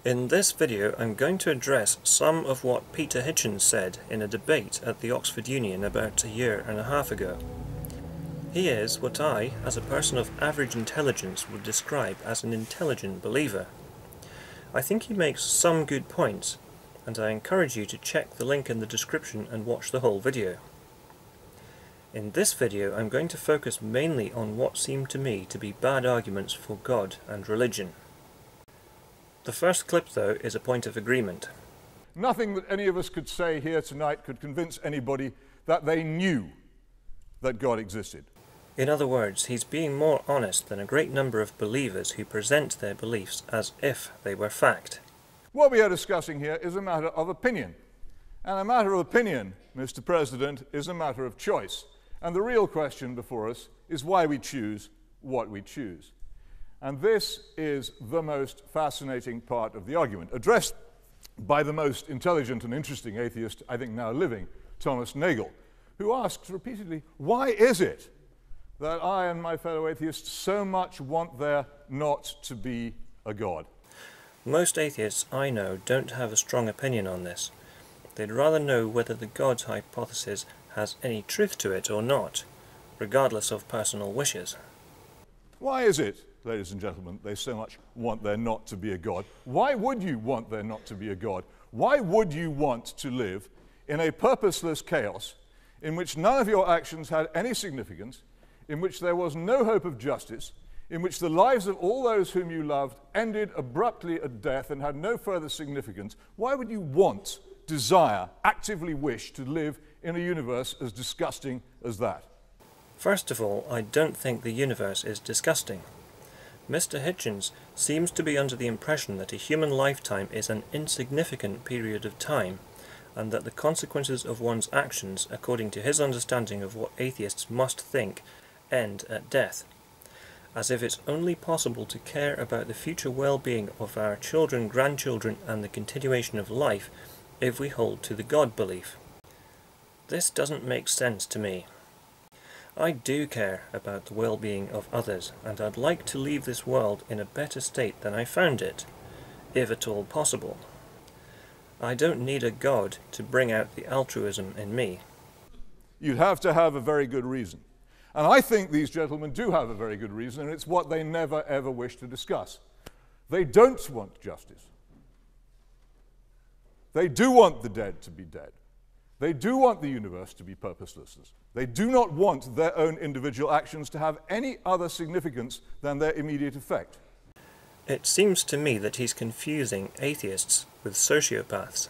In this video I'm going to address some of what Peter Hitchens said in a debate at the Oxford Union about a year and a half ago. He is what I, as a person of average intelligence, would describe as an intelligent believer. I think he makes some good points, and I encourage you to check the link in the description and watch the whole video. In this video I'm going to focus mainly on what seem to me to be bad arguments for God and religion. The first clip, though, is a point of agreement. Nothing that any of us could say here tonight could convince anybody that they knew that God existed. In other words, he's being more honest than a great number of believers who present their beliefs as if they were fact. What we are discussing here is a matter of opinion. And a matter of opinion, Mr. President, is a matter of choice. And the real question before us is why we choose what we choose. And this is the most fascinating part of the argument, addressed by the most intelligent and interesting atheist, I think, now living, Thomas Nagel, who asks repeatedly, why is it that I and my fellow atheists so much want there not to be a God? Most atheists I know don't have a strong opinion on this. They'd rather know whether the God hypothesis has any truth to it or not, regardless of personal wishes. Why is it, ladies and gentlemen, they so much want there not to be a God? Why would you want there not to be a God? Why would you want to live in a purposeless chaos in which none of your actions had any significance, in which there was no hope of justice, in which the lives of all those whom you loved ended abruptly at death and had no further significance? Why would you want, desire, actively wish to live in a universe as disgusting as that? First of all, I don't think the universe is disgusting. Mr. Hitchens seems to be under the impression that a human lifetime is an insignificant period of time, and that the consequences of one's actions, according to his understanding of what atheists must think, end at death. As if it's only possible to care about the future well-being of our children, grandchildren, and the continuation of life if we hold to the God belief. This doesn't make sense to me. I do care about the well-being of others, and I'd like to leave this world in a better state than I found it, if at all possible. I don't need a God to bring out the altruism in me. You'd have to have a very good reason. And I think these gentlemen do have a very good reason, and it's what they never ever wish to discuss. They don't want justice. They do want the dead to be dead. They do want the universe to be purposeless. They do not want their own individual actions to have any other significance than their immediate effect. It seems to me that he's confusing atheists with sociopaths.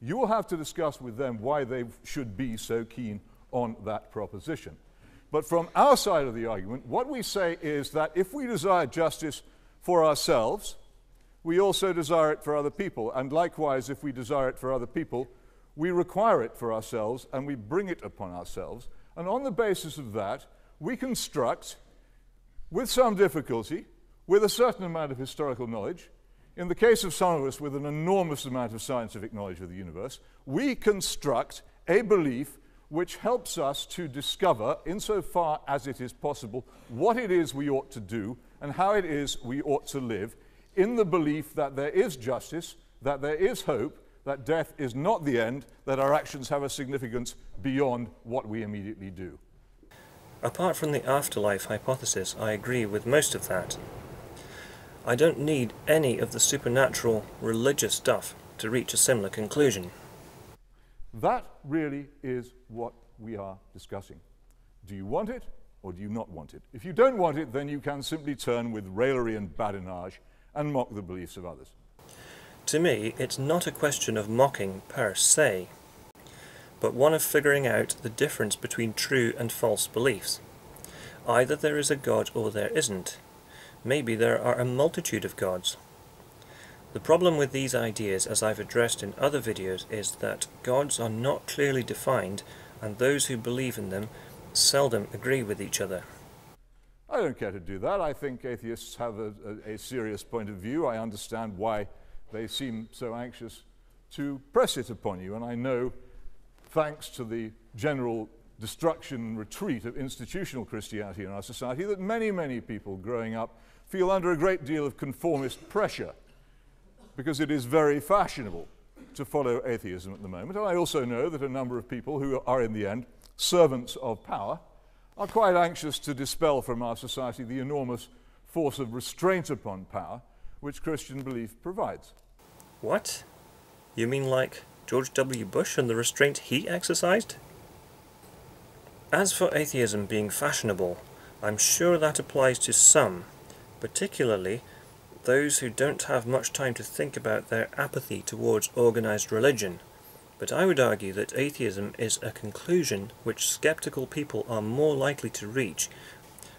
You will have to discuss with them why they should be so keen on that proposition. But from our side of the argument, what we say is that if we desire justice for ourselves, we also desire it for other people. And likewise, if we desire it for other people, we require it for ourselves and we bring it upon ourselves. And on the basis of that, we construct, with some difficulty, with a certain amount of historical knowledge, in the case of some of us with an enormous amount of scientific knowledge of the universe, we construct a belief which helps us to discover, insofar as it is possible, what it is we ought to do and how it is we ought to live, in the belief that there is justice, that there is hope, that death is not the end, that our actions have a significance beyond what we immediately do. Apart from the afterlife hypothesis, I agree with most of that. I don't need any of the supernatural religious stuff to reach a similar conclusion. That really is what we are discussing. Do you want it or do you not want it? If you don't want it, then you can simply turn with raillery and badinage and mock the beliefs of others. To me, it's not a question of mocking per se, but one of figuring out the difference between true and false beliefs. Either there is a God or there isn't. Maybe there are a multitude of gods. The problem with these ideas, as I've addressed in other videos, is that gods are not clearly defined, and those who believe in them seldom agree with each other. I don't care to do that. I think atheists have a serious point of view. I understand why they seem so anxious to press it upon you. And I know, thanks to the general destruction and retreat of institutional Christianity in our society, that many, many people growing up feel under a great deal of conformist pressure because it is very fashionable to follow atheism at the moment. And I also know that a number of people who are in the end servants of power are quite anxious to dispel from our society the enormous force of restraint upon power which Christian belief provides. What? You mean like George W. Bush and the restraint he exercised? As for atheism being fashionable, I'm sure that applies to some, particularly those who don't have much time to think about their apathy towards organized religion. But I would argue that atheism is a conclusion which skeptical people are more likely to reach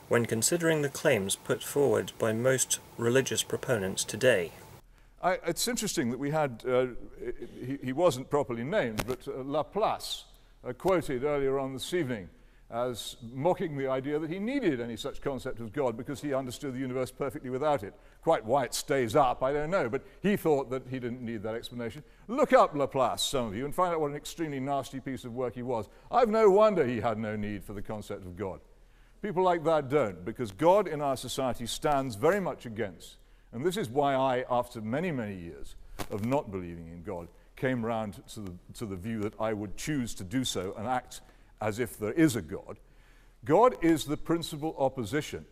when considering the claims put forward by most religious proponents today. It's interesting that we had, he wasn't properly named, but Laplace quoted earlier on this evening as mocking the idea that he needed any such concept as God because he understood the universe perfectly without it. Quite why it stays up, I don't know, but he thought that he didn't need that explanation. Look up Laplace, some of you, and find out what an extremely nasty piece of work he was. I've no wonder he had no need for the concept of God. People like that don't, because God in our society stands very much against. And this is why I, after many, many years of not believing in God, came round to the view that I would choose to do so and act as if there is a God. God is the principal opposition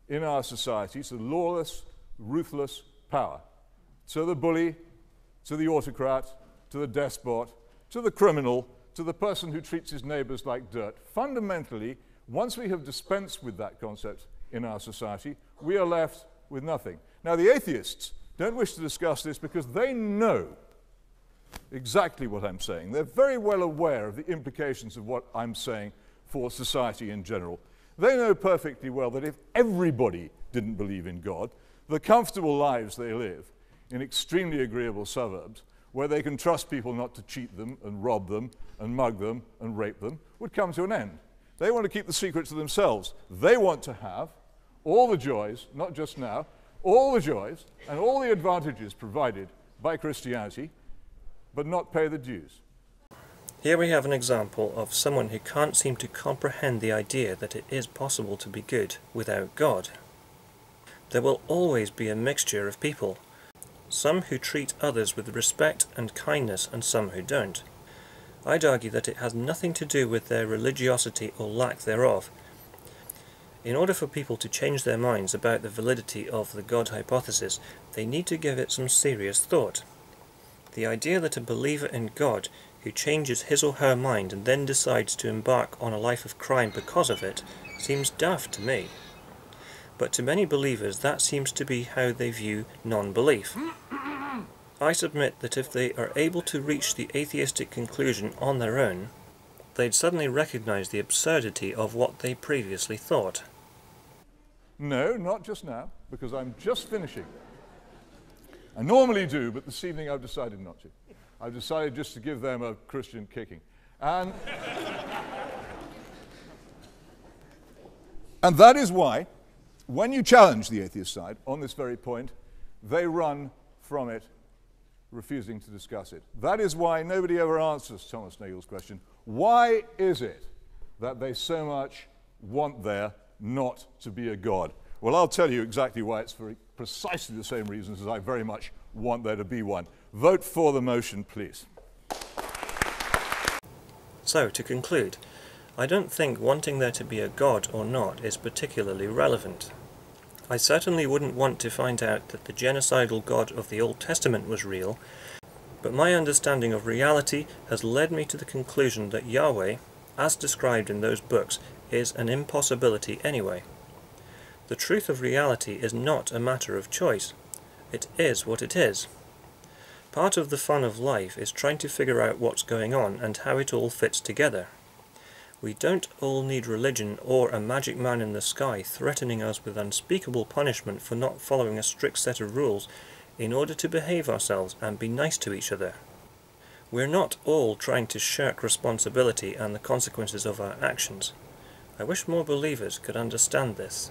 in our society to lawless, ruthless power. To the bully, to the autocrat, to the despot, to the criminal, to the person who treats his neighbors like dirt. Fundamentally, once we have dispensed with that concept in our society, we are left with nothing. Now, the atheists don't wish to discuss this because they know exactly what I'm saying. They're very well aware of the implications of what I'm saying for society in general. They know perfectly well that if everybody didn't believe in God, the comfortable lives they live in extremely agreeable suburbs, where they can trust people not to cheat them and rob them and mug them and rape them, would come to an end. They want to keep the secret to themselves. They want to have all the joys, not just now, all the joys and all the advantages provided by Christianity, but not pay the dues. Here we have an example of someone who can't seem to comprehend the idea that it is possible to be good without God. There will always be a mixture of people, some who treat others with respect and kindness and some who don't. I'd argue that it has nothing to do with their religiosity or lack thereof. In order for people to change their minds about the validity of the God hypothesis, they need to give it some serious thought. The idea that a believer in God who changes his or her mind and then decides to embark on a life of crime because of it seems daft to me. But to many believers that seems to be how they view non-belief. I submit that if they are able to reach the atheistic conclusion on their own, they'd suddenly recognize the absurdity of what they previously thought. No, not just now, because I'm just finishing. I normally do, but this evening I've decided not to. I've decided just to give them a Christian kicking. And that is why, when you challenge the atheist side on this very point, they run from it, refusing to discuss it. That is why nobody ever answers Thomas Nagel's question, why is it that they so much want there not to be a God? Well, I'll tell you exactly why. It's for precisely the same reasons as I very much want there to be one. Vote for the motion, please. So, to conclude, I don't think wanting there to be a God or not is particularly relevant. I certainly wouldn't want to find out that the genocidal God of the Old Testament was real, but my understanding of reality has led me to the conclusion that Yahweh, as described in those books, is an impossibility anyway. The truth of reality is not a matter of choice. It is what it is. Part of the fun of life is trying to figure out what's going on and how it all fits together. We don't all need religion or a magic man in the sky threatening us with unspeakable punishment for not following a strict set of rules in order to behave ourselves and be nice to each other. We're not all trying to shirk responsibility and the consequences of our actions. I wish more believers could understand this.